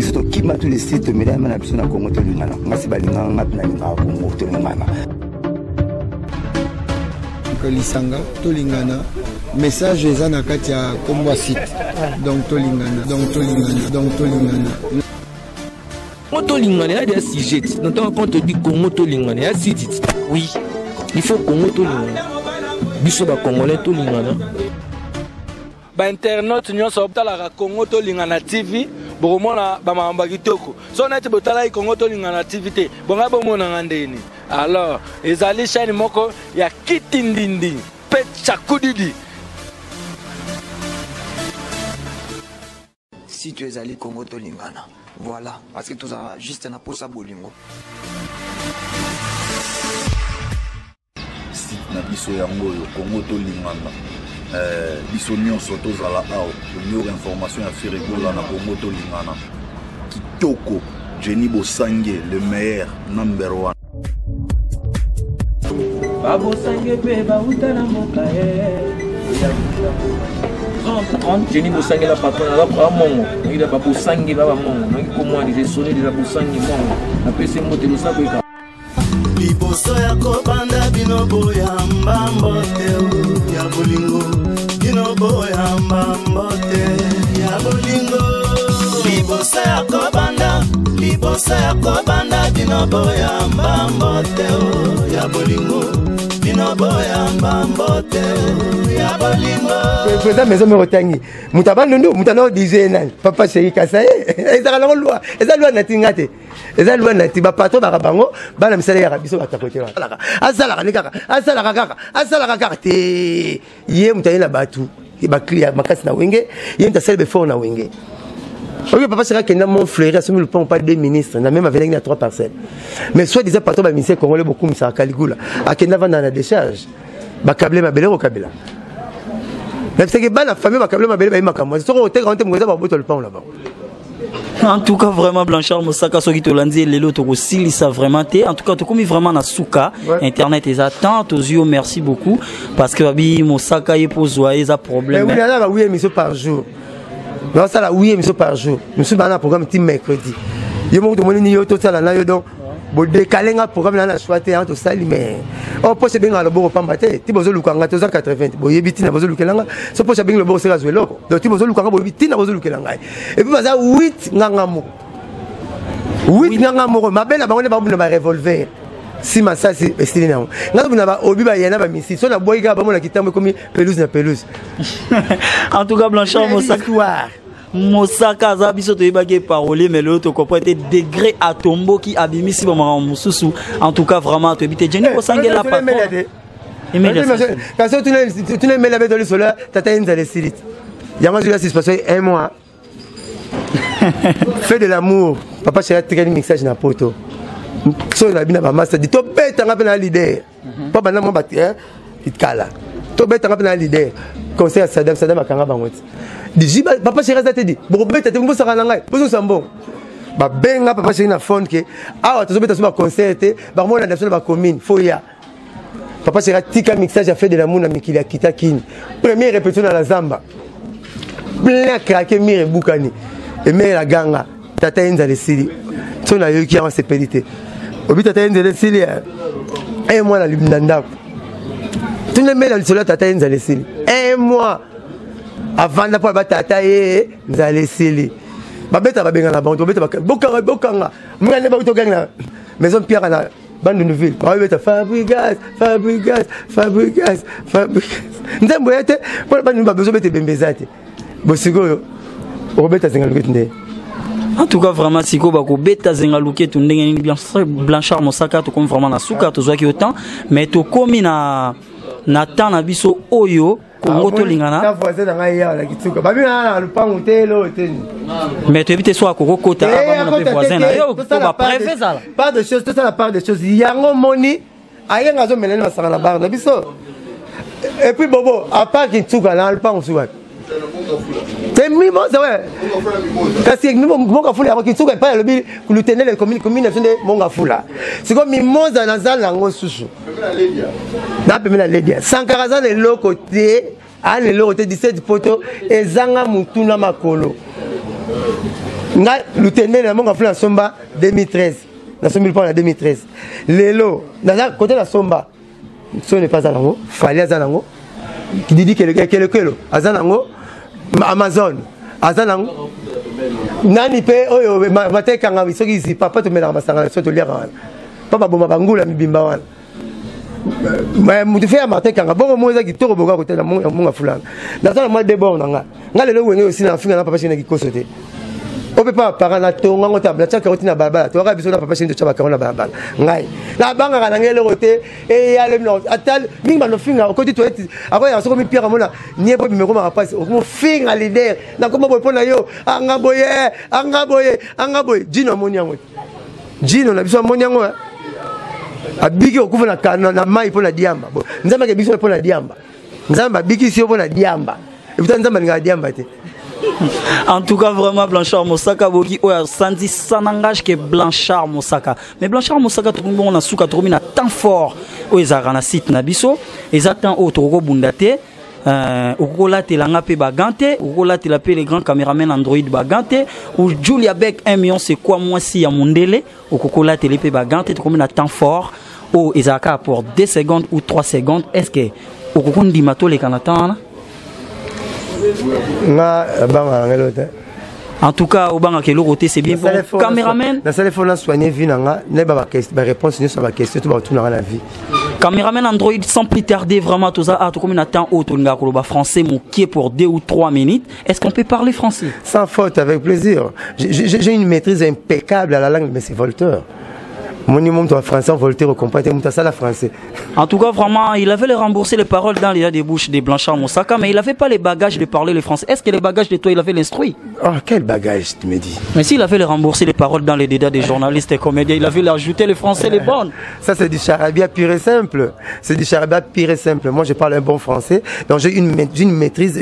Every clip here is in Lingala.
biso to kima tous les sites mesdames na biso na Congo to lingana ngasi balinga ngati na linga Congo to lingana lisanga to lingana message eza na kati ya kombo site donc to lingana Congo Lingana, il y a des sujets. Quand on te dit Congo Lingana, il y a des sujets. Oui, il faut Congo Lingana. Bisoba Congolais Lingana. Ba internet nyonso obtala Congo Lingana TV, bomona ba mamba kitoko. So na te botala Congo Lingana TV te, bonga bomona ngandeni. Alors, ezali chaîne moko ya kitindindi, pecha kudidi. Si tu es allé Congo Lingana, voilà, parce que tout ça juste un posa bolingo. Si na biso yango Congo Lingana, biso nyonso tozala awa, meilleure information à faire rigola na Congo Lingana. Kitoko, Jenny Bosange, le meilleur number 1. Babo Sange pe ba utana mokae. Jenny Bosange la patronne la mongo. Il a pas Bosange la mongo. Il comment il est sonné de la Bosange mongo. Après c'est monté le sac quoi. Liboso ya kobanda binobo ya mbambote ya bolingo. Binobo ya mbambote ya bolingo. Liboso ya kobanda binobo ya mbambote ya bolingo. Binobo ya mbambote ya bolingo. Président maison me retangi. Mutabando ndo mutano disait nan. Papa chéri kasaye. Ezala na loi. Ezala loi na tingate. Ezala loi na tiba pato ba bango bana misala ya biso batakote. Azala kaka. Azala kaka te. Ye mutayela batu. Ba clear makasi na wenge. Ye mtasele be fort na wenge. Ok, papa sera qu'il y a mon frère, assumé le pont pas des ministres, on a même avec 3 parcelles. Mais soit disait pas toi, bah, ministère congolais beaucoup, mais ça a Caligula. À Kenya va dans la décharge, bah, câblé ma belle au Kabila. Mais c'est que bah, la famille va câbler ma belle, bah, il m'a camé. C'est trop, t'es grand, t'es mauvais, bah, le pont là-bas. En tout cas, vraiment, Blanchard Moussaka, ce qui te l'a dit, les lots, aussi, ça vraiment, en tout cas, tu commis vraiment na souka, internet, ils attendent, aux yeux, merci beaucoup, parce que, Babi, Moussaka, il pose, ils ont problème. Mais oui, là, oui, émission par jour. Non, ça là, oui, émission par jour. Nous sommes dans un programme team mercredi. Il y a beaucoup de monde qui ont ça là, donc, bon, décaler un programme là, choisir un tout ça, mais, oh, pour se bien à le beau pas mater, tu besoin de Lukanga, 80, bon, il y a bitin à besoin de Lukanga, ce pour se bien le beau c'est la jouer donc, tu besoin de Lukanga, bon, bitin à besoin de Lukanga. Et puis, ça, 8 ngangamo. 8 ngangamo, ma belle, on est pas un revolver. Si ma ça c'est stylé non. Nga on a obi ba yana ba misi. So na boy ga ba mo na kitambo comme pelouse na pelouse. En tout cas Blanchard Moussaka za biso to yebaki parole mais l'autre comprend degré à tombeau qui abimisi ba mususu. En tout cas vraiment to ebite Jenny Bosange la pas. Parce que tu ne mets la bête dans le soleil, tata inza les silit. Yama je suis passé un mois. Fais de l'amour. Papa chéri très mixage na poto. So na bina ba master dit to beta nga na leader pa bana mo bati itkala to beta nga na leader conseil Saddam akanga bangoti di papa chéri za te di bo beta te mo saka na ngai bo sambo ba benga papa chéri na phone ke awa to beta so ba conseil te ba mo na nation ba commune foya papa chéri tika mixage a fait de l'amour na mikili ya kitakini première répétition na la zamba plein craquer mire bukani et mais la ganga tata inza le sili so na yoki ya se pédité obi tata nzele sili un mois na limnanda tu ne mets dans le soleil tata nzele sili un mois avant na pa tata ye nzele sili babeta babenga na bantu babeta bokanga mwana ba to ganga maison Pierre na bande de ville ba beta Fabregas ndembo yete pour ba nimba bezo bete bembezate bosigo obeta zinga lukende. En tout cas, vraiment, si vous avez bêta zengaluke, tu n'es Blanchard Moussaka, tu comme vraiment na souka, tu vois qui autant, mais tu comme na temps na biso oyo, Congo to lingana. Mais tu évites soit Congo kota, voisin là, yo, va préférer ça. Pas de choses, tout ça la part des choses. Yango moni, ayen ngazo melena masanga na bar na biso. Et puis bobo, à part qui tsuka na alpa on souka. C'est mimo c'est vrai. Kasi mimo monga fula ya kitsuka pa le bi kulutene le commune de monga fula. C'est comme mimo za nazal nango susu. Na pemela ledia. Sankaraza le lokote, a le lokote 17 poto ezanga mutuna makolo. nga lutende na monga fula somba 2013 na sombi pour la 2013 lelo na côté la somba ce n'est pas alango fallait alango qui dit que azanango Amazon azanango nani pe oyo mateka nga bisoki ici papa to mena masanga so to lira papa boma bangula mibimba wana mais mutu fait mateka nga bongo moza ki toko boka côté na monga fulana nazana moi debord nga lelo wenge aussi na finga na papa chine ki kosote on peut pas parler na tonga ngota tcha karoti na baba to ka biso na papa chine to chaba karona baba ngai la banga kana ngele rote e ya le no atal minga no finga ko ti toilette akoya so ko mi pierre mona nie po me ko ma passe o mo finga leader na ko mo boy na yo anga boye jino monyango jino na biso monyango abiki okufa na kana na mai po na diamba nzamba ke biso po na diamba nzamba biki si po na diamba e putain nzamba nga diamba te. En tout cas, vraiment, Blanchard Moussaka, Bogi, Sandy, ça n'engage que Blanchard Moussaka. Mais Blanchard Moussaka, tout le monde a souka, tout le monde a tant fort. Ils site Nabiso, ils attendent au Togo Bundate, au Late Langape Bagante, au Late la les grands caméramans Android Bagante, ou Julia Beck 1 million, c'est quoi moi si à Mondele, au Cocolate l'épée Bagante, tout le monde a tant fort. Au Isaka pour 2 secondes ou 3 secondes. Est-ce que au Cocoon Dimato les Canatans? En tout cas, au banc que l'autre c'est bien bon. Caméraman. Dans cette fois, soigner vie nanga, ne pas réponse sur ma question, tout va tout dans la vie. Caméraman Android sans plus tarder vraiment tout ça à tout comme un temps autre nga koloba français mon qui est pour 2 ou 3 minutes. Est-ce qu'on peut parler français? Sans faute, avec plaisir. J'ai une maîtrise impeccable à la langue, mais c'est Voltaire. Mon nom de français, Voltaire, comprend ça la français. En tout cas, vraiment, il avait remboursé les paroles dans les bouches des Blanchard Moussaka, mais il n'avait pas les bagages de parler le français. Est-ce que les bagages de toi, il avait l'instruit? Oh, quel bagage, tu me dis? Mais s'il avait remboursé les paroles dans les dédats des journalistes et comédiens, il avait ajouté les français, les bonnes. Ça, c'est du charabia pur et simple. C'est du charabia pur et simple. Moi, je parle un bon français, donc j'ai une maîtrise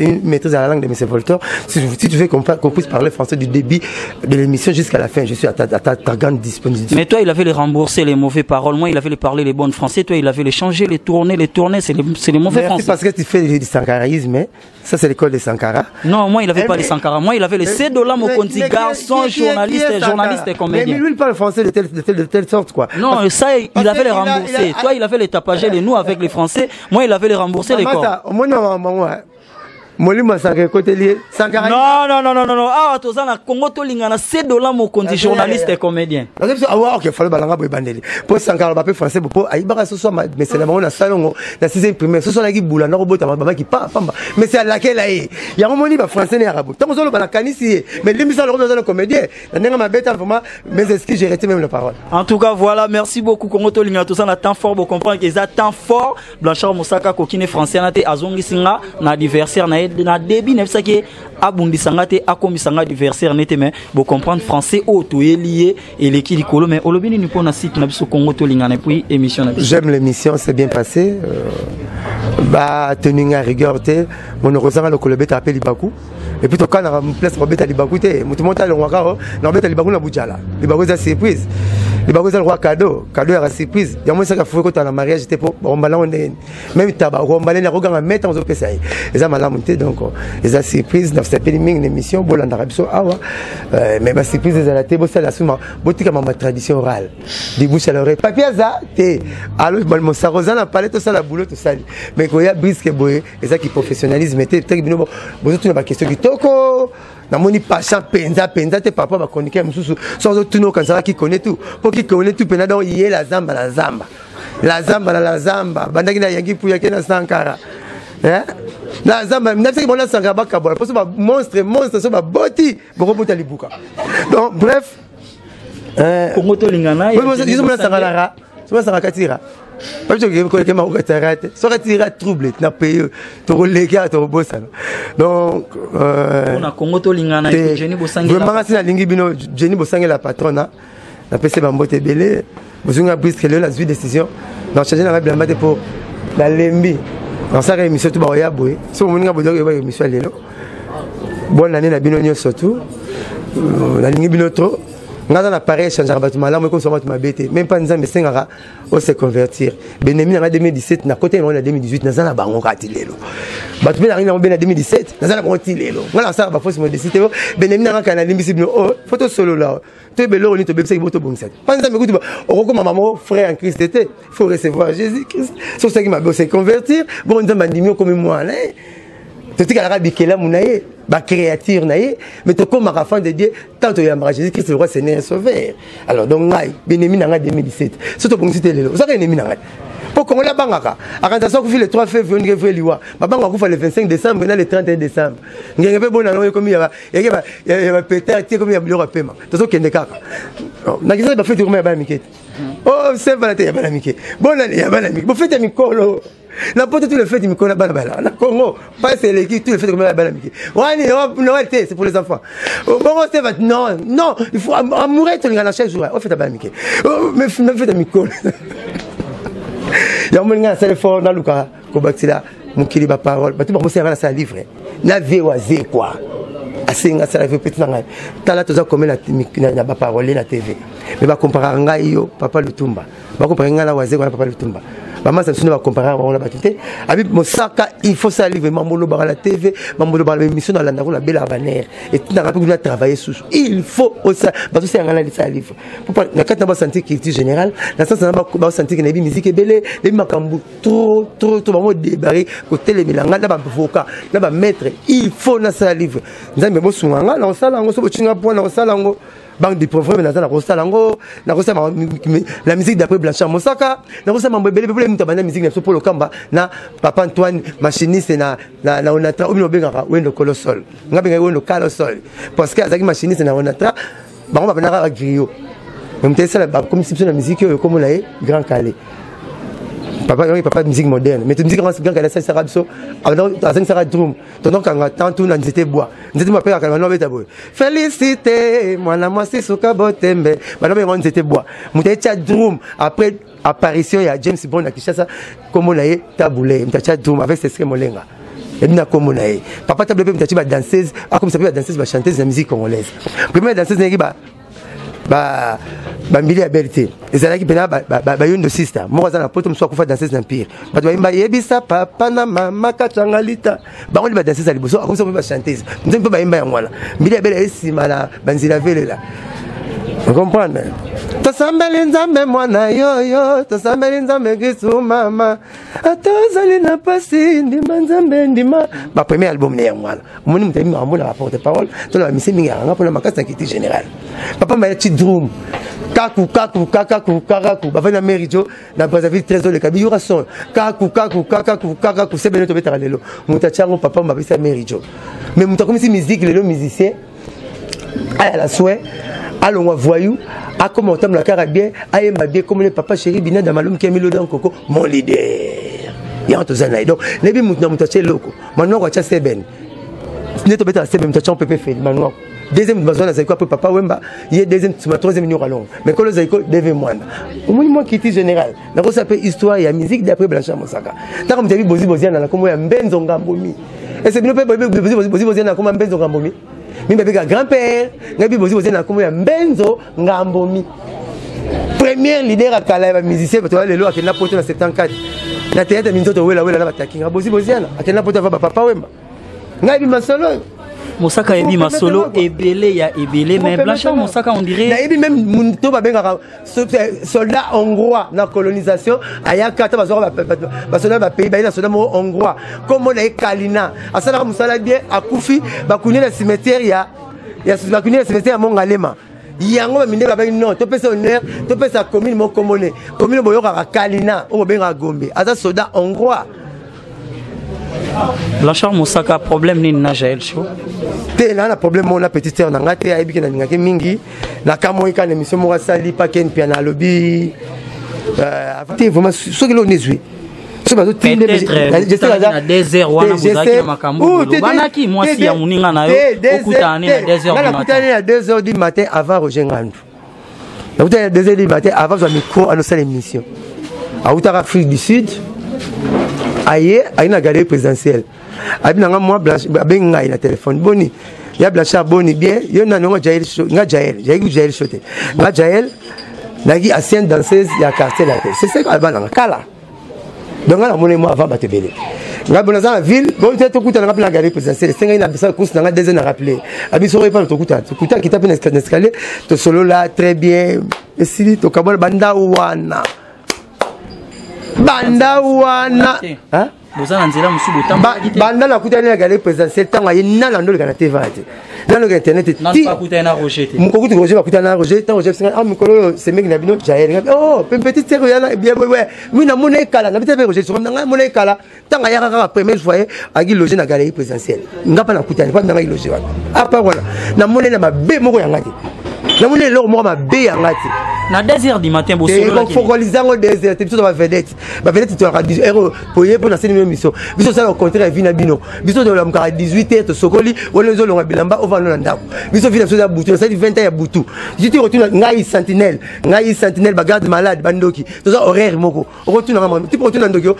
à la langue de M. Voltaire. Si tu veux qu'on puisse parler français du début de l'émission jusqu'à la fin, je suis à ta grande disponibilité. Mais toi, il avait rembourser les mauvaises paroles. Moi, il avait parler les bonnes français. Toi, il avait les changer, les tourner, c'est les mauvais français. Parce que tu fais du sankaraïsme, hein? Ça, c'est l'école des Sankara. Non, moi, il avait pas les Sankara. Moi, il avait les C$, mon conti, garçon, journaliste et comédien. Mais lui, il parle français de telle sorte, quoi. Non, ça, il avait les remboursés. Toi, il avait les tapagés, les nous avec les Français. Moi, il avait les remboursés, les corps. Molima Sankara côté lié Sankara. Non. Ah, tous en Congo tolingana C$, mon conti, journaliste et comédien. Ah ouais, ok, fallait balanga boy bandeli. Pour Sankara ba français pour aïbara ce soir mais c'est la maman na salon la 6e primaire ce soir la gibula na robota mama qui pas pamba. Mais c'est à laquelle là il y a un moni ba français et arabe. Tant que ba kanisi mais l'émission le robota comédien. Na nga ma bête vraiment mais est-ce que j'ai arrêté même la parole. En tout cas, voilà, merci beaucoup Congo tolingana tous en temps fort pour comprendre qu'ils attendent fort Blanchard Moussaka kokine français na te azongi singa na adversaire na début ne ça qui abundi sangate akomi sanga adversaire nete mais pour comprendre français auto lié et l'équipe du colo mais olobini ni pona site na biso Congo tolingana puis émission na. J'aime l'émission, c'est bien passé. Bah teninga rigueur te mon rosanga le colobet appelle Libaku et puis to kana place robeta Libaku te mutumonta le ngaka na robeta Libaku na bujala Libaku za surprise Libaku za le roi cadeau ya surprise ya moi ça ka foué ko na mariage te pour rombala onde même taba rombala na roganga mettre en pesa et ça malamu te donc les surprise na c'est une émission bolanda rabiso awa mais ba surprise za la te bo ça la suma botika ma tradition orale di bouche à l'oreille papier za te alors mon sarozana palette tout ça la boulot tout ça mais ko ya brisque boye et ça qui professionnalisme te bino bo tout na question qui toko na moni passion penza te papa ba chroniquer mususu sans tout no kanza qui connaît tout pour qui connaît tout pena donc yé la zamba bandaki na yangi puya kena Sankara hein la zamba n'afiki bona Sankara ba kabola parce que monstre so ba boti boko bota libuka donc bref Congo tolingana ils ont Sankara so Sankara katira parce que ma okatarate so katira trouble na pays to reléguer to bossa donc on a Congo tolingana Jenny Bosangi vraiment c'est la lingi bino Jenny Bosangi la patronne na PC bambote belé bozunga brisque le la décision dans changer na blâmate pour la lembi dans sa émission tout ba ya boy so moninga bodo ba émission lelo bonne année na bino nyo surtout la lingi bino to Dans l'appareil, changer un bâtiment là, mais comme ça, on m'a bêté. Même pas nous avons essayé de se convertir. Benemi en 2017, na côté en 2018, nous avons bango katilelo. Bâtiment arrive en 2017, nous avons katilelo. Voilà ça, bah faut se modéciter. Benemi en canal invisible. Oh, photo solo là. Tu es bello, on est au bébé, c'est beau, bon set. Pas nous avons écouté. On recommande maman, frère en Christ était. Il faut recevoir Jésus-Christ. Sur ce qui m'a se convertir. Bon, nous avons dit comme moi là. Tu sais qu'à la bikela mounaye, ba créature naye, mais tu comme enfant de Dieu, tant que yamara Jésus-Christ le roi Seigneur sauveur. Alors donc ngai, benemi nanga 2017. Surtout pour citer les lots. Ça ennemi nanga. Pour qu'on la bangaka. Arrêtation qu'on fait le 3 février, on fait liwa. Ma banga qu'on fait le 25 décembre, on a le 31 décembre. Ngenge pe bona no comme il y a peut-être comme il y a le paiement. Tout ça qui est kaka. Na kisa ba fait tourner ba miket. Oh, c'est Valentin ya ba miket. Bon année ya ba miket. Bon fête mikolo. N'importe tout le fait, il me connaît pas la Congo, pas c'est l'équipe, tout le fait comme la balamiki. Noël, c'est pour les enfants. Bon, c'est non, non, il faut mourir tout le monde chaque jour. On fait la balamiki. Mais fait un micro. Il y a un moment où fort dans le cas, comme Batila, mon kiliba parole, bah tu vas commencer à la livre. Na véoisé quoi. Assez nga ça fait petit nanga. Tala toza comme la parole na TV. Mais va comparer ngai yo papa Lutumba. Va comparer nga la wazé quoi papa Lutumba. Maman ça ne va comparer à la batute. Avec Mosaka, il faut ça livrer Mamolo bar la TV, Mamolo bar l'émission dans la la belle bannière et tu n'as pas pu travailler sous. Il faut aussi parce que c'est un analyse à livre. Pour la carte n'a santé culture générale, la sens n'a pas santé que nabi musique belé, les makambu trop vraiment débarré côté les milanga là ba voka, là ba maître, il faut na ça livre. Nzambe bo sunganga na sala ngo so bo chinga po na sala ngo banque de professeurs mais dans la lango na la musique d'après Blanchard Mosaka na rosa mambo belé pour les mutabana musique pour le kamba na papa Antoine machiniste na onatra obi no bengaka wendo colossal ngabenga wendo colossal parce que azaki machiniste na onatra ba on va venir à griot mais mutesa comme si la musique comme on l'a grand calé papa de musique moderne mais tu musique grand calé ça sera so alors ça sera drum donc quand tant on était bois nous m'appelle à calma no beta boy félicité moi na moi c'est soka botembe madame on était bois muteta drum après apparition il y a James Bond à Kinshasa comme on l'a taboulé muteta drum avec ce molenga et bien comme on l'a papa taboulé muteta danseuse comme ça peut danseuse ba chanteuse de musique congolaise première danseuse n'est ba mbili ya belité ezalaki pena ba yondo sister moko za na poto mso akufa danseuse d'empire ba to imba yebisa papa na mama katsangalita ba ngoli ba danseuse liboso akomisa ba chanteuse nzempe ba imba ya ngwana mbili ya belé esima na banzila velela vous comprenez tasambeli nzambe mwana yoyo tasambeli nzambe kisu mama atozali na pasi ndima nzambe ndima ba premier album ne ya ngwana omoni mutemi amona ba porte parole to la misi mingi anga pona makasa kiti général papa ma ti drum kaku ba vena merijo na Brazzaville trésor le kabi yura son kaku c'est beneto betara lelo mutachango papa ma bisa merijo mais mutakomi si musique lelo musicien à la souhait allons voyou à comment on la carabien à bien comme le papa chéri bina damalum qui a mis le dans coco mon leader il y a un donc les bi mutna mutache loko maintenant quoi c'est ben neto beta c'est ben mutache on peut faire maintenant deuxième besoin c'est quoi pour papa wemba il y a deuxième troisième numéro long mais quand les aïko devait moi au moins moi qui général na ko s'appelle histoire ya musique d'après Blanchard Mosaka ta comme tu bozi na comme ya mbenzo ngambomi et c'est bien pas bozi na comme mbenzo ngambomi mimi bébé grand-père ngabi bozi na comme ya mbenzo ngambomi premier leader à Kalaiba musicien parce que les lois qui n'a porté dans 74 na théâtre minzoto wela na bataki bozi na akena porté va papa wemba ngabi masolo Mosaka ebi masolo ebele ya ebele mais Blanchard Mosaka on dirait na ebi même munto ba benga soldat hongrois na colonisation ayaka ta bazora ba soldat ba pays ba na soldat hongrois comme na Kalina asala musala bien akufi ba kunia na cimetière ya ba kunia na cimetière ya Mongalema yango ba minde ba non to pesa honneur to pesa commune mo commune commune boyoka Kalina o benga Gombe asa soldat hongrois Blanchard Mosaka problème ni na Jaël Show te na problème mon petit sœur na ngate ayebiki na ngaki mingi na kamoika na émission mo sali pa ken piana lobby te vraiment ce que l'on est joué ce bazo tinde j'espère na 2 heures wana bozaki na makambo banaki mwasi ya muninga na yo okutana na 2 heures du matin na 2 heures du matin avant Roger Ngandu na okutana 2 heures du matin avant za micro à nos émission à Outara Afrique du Sud aye aina galerie présidentielle abinanga moi blanche benga ina téléphone boni ya Blanchard boni bien yo na ngo Jaël Jaël choté nga Jaël nagi ancienne danseuse ya quartier là c'est ça ka bana kala donc là mon moi avant batebele nga bona za ville bon tu te kuta na la galerie présidentielle c'est nga na bisa course na 2 ans à rappeler abiso pas to kuta qui tape na escalier to solo là très bien et si to kabol banda wana hein banda la kuta na galerie présidentielle tanga yina la ndo le kana TV dans le internet non pas kuta na Roger mon kuta Roger ba kuta na Roger tant Roger ah mikolo c'est mec na bino Jaël oh petite sœur yana bien ouais moi na mona kala na bita Roger sur na mona kala tanga ya ka première fois agi loger na galerie présidentielle ngapa na kuta pas na loger wa apa voilà na mona na mabe moko yangati na mona lelo moko mabe yangati na 2h du matin bosolo la focalisant au désert tu vas vedette tu auras 10 euros pour na cette émission biso ça au contraire vina bino biso de la 18h to sokoli wala zo longa bilamba over na ndako biso vina so butu ça 20h ya butu je te retourne ngai sentinelle ba garde malade bandoki to ça horaire moko retourne na tu retourne ndoki o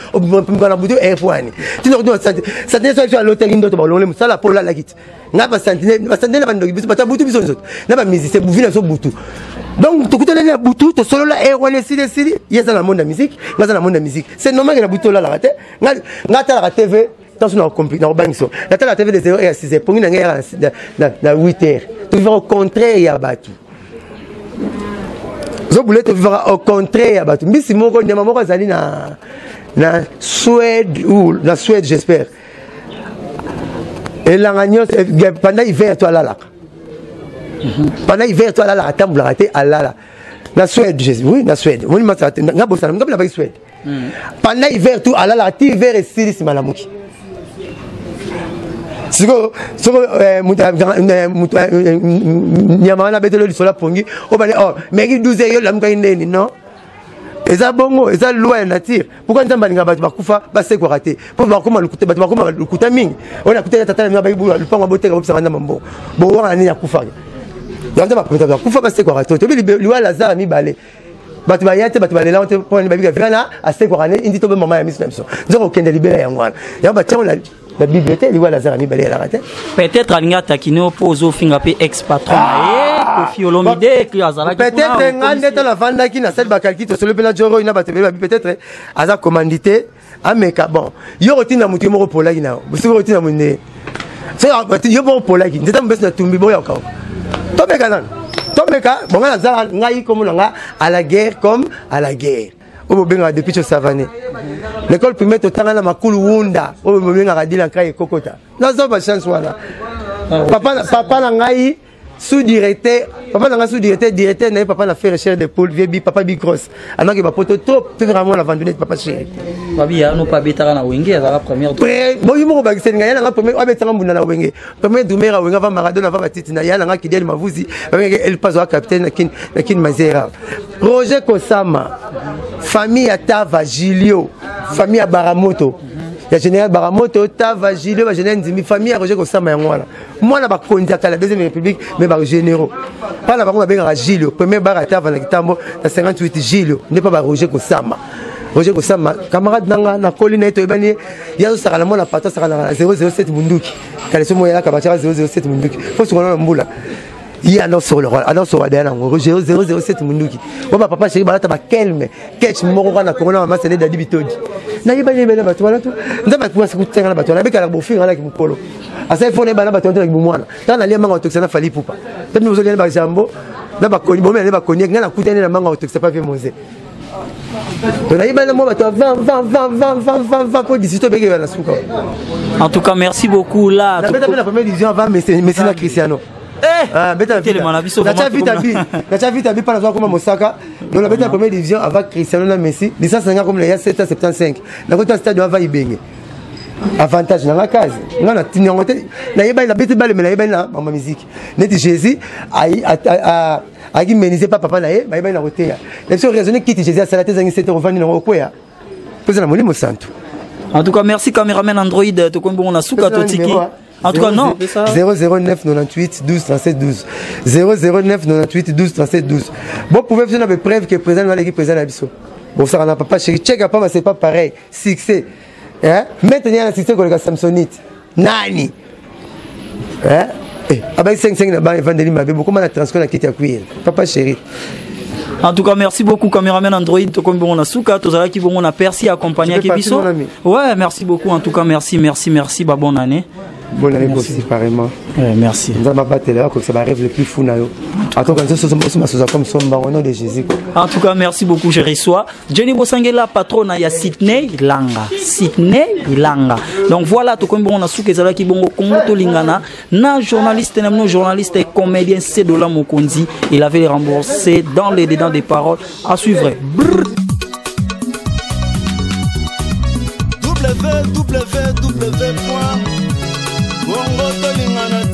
na butu airpoint tu retourne sentinelle sur l'hôtel ndo to ba lonle ça la pola la kit nga ba sentinelle bandoki biso ba butu biso nzoto na ba musicien vina so butu donc tu connais la butu to solo la erone sili yes dans le monde de la musique dans le monde de la musique c'est normal que la butu là la raté nga ta la TV dans une compliqué dans banso la TV de 0 à 6 pour une na 8h tu vas au contraire ya batu zo boulé tu vas au contraire ya batu mbisi moko nyama moko zali na Suède ou la Suède j'espère et la gagnon pendant hiver toi là pendant hiver toi là la table raté à là la Suède oui la Suède on m'a ça nga bossa nga la Suède pendant hiver tout à là la hiver et silis malamuki siko nyama na betelo lisola pongi o bale oh mais 12 heures la muka ndeni non eza bongo eza loi nature pourquoi nzamba linga batu bakufa base ko raté pour bakoma lukuta batu bakoma lukuta mingi ona kutela tata na bayibu lupango boteka bopsa na mambo bo wana ni yakufa donc ba kufa base ko raté to bi loi Lazare mi balé batu bayate batu balela on te pour ni babika vana ase ko rané indi to be mama ya miss même so nzoko kende libérer yangwana ya ba tiens la bibliothèque loi Lazare mi balé la raté peut-être alinga takino pozo finga pe ex patron Kofi Olomide qui azala peut-être ngande ta la vanda qui na cette bakalki to solo pena joro ina batebe peut-être aza commandité ameka bon yo rotina mutu mo pola ina busu rotina munne c'est yo mo pola ki ndeta mbes na tumbi boya ka to beka nan to beka bon ngana zala ngai comme nga à la guerre comme à la guerre o benga depuis cho savane l'école primaire to tanga na makulu wunda o benga radila kai kokota na zo ba chance wala papa na ngai sous-directeur papa n'a sous-directeur directeur n'a papa n'a fait recherche de poule vieux papa bicross alors que papa trop fait vraiment la vente de papa chéri babi ya no pa betara na wenge à la première bon il mo ba kisenga ya na première abetanga mbunda na wenge première dumera wenga va Maradona va batiti na ya na kidel mavuzi elle passe au capitaine na kin mazera Roger Kosama famille Atava Gilio famille Baramoto ya général Baramoto Tava Gilio ba général Ndimi famille Roger Kosama yangwana moi na ba kondiaka la deuxième république mais ba généraux pas la ba benga Gilio premier bar Atava na kitambo na 58 Gilio n'est pas ba Roger Kosama camarade nanga na colline to ebani ya sala mona pata sala na 007 munduki kale somo ya ka batira 007 munduki faut se connaître mbula il annonce sur le rôle annonce sur Adana Roger 007 munduki bon papa chéri balata ba kelme ketch moko kana kongona mama sene dadi bitodi na yebani bena batu wala tu ndaba kwa sikutenga na batu na beka la bofinga la kimukolo asa fone bana batu ntona kimumwana tana lia manga otoxana fali pupa tabi uzogene ba jambo na ba koni bomela ba koni ngana kutene na manga otoxa pa vie moze en tout cas merci beaucoup là la première division avant Messina Cristiano la première division avant Cristiano Messi licence comme les 775 na côté stade avant Ibenge avantage na case ngana tinyango te na yeba la bête balle mais na yeba na mama musique net Jésus a qui menisé papa na ye ba yeba na côté ya les choses raisonner quitte Jésus à salaté zangi 7 euros vandi na koya pesa na molimo santo. En tout cas merci caméraman Android to kombo on a suka to tiki. En tout cas non 009 98 12 37 12 009 98 12 37 12. Bon pouvez vous donner preuve que président dans l'équipe président Abisso. Bon ça n'a pas chéri check à pas c'est pas pareil succès. Hein maintenant il y a un succès avec Samsonite. Nani. Hein Avec 5 na ba Evandeli Mabe beaucoup na transfert na kiti ya kuir. Papa chéri. En tout cas, merci beaucoup, caméraman Android. Comme on a souka, tous ceux qui vont a Percy accompagné à Kibiso. Ouais, merci beaucoup. En tout cas, merci. Bah, bonne année. Bonne année aussi, pareillement. Ouais, merci. Nous allons battre là, c'est ma rêve le plus fou. En tout cas, comme au nom de Jésus. En tout cas, merci beaucoup, je reçois. Jenny Bosangela, patronne à Sydney Ilanga. Sydney Ilanga. Donc voilà, tout comme on a souka, c'est là qui vont au Congo Tolingana. Na journaliste, et comédien, c'est de la Mokondi. Il avait remboursé dans les dedans des paroles à suivre. www.congotolingana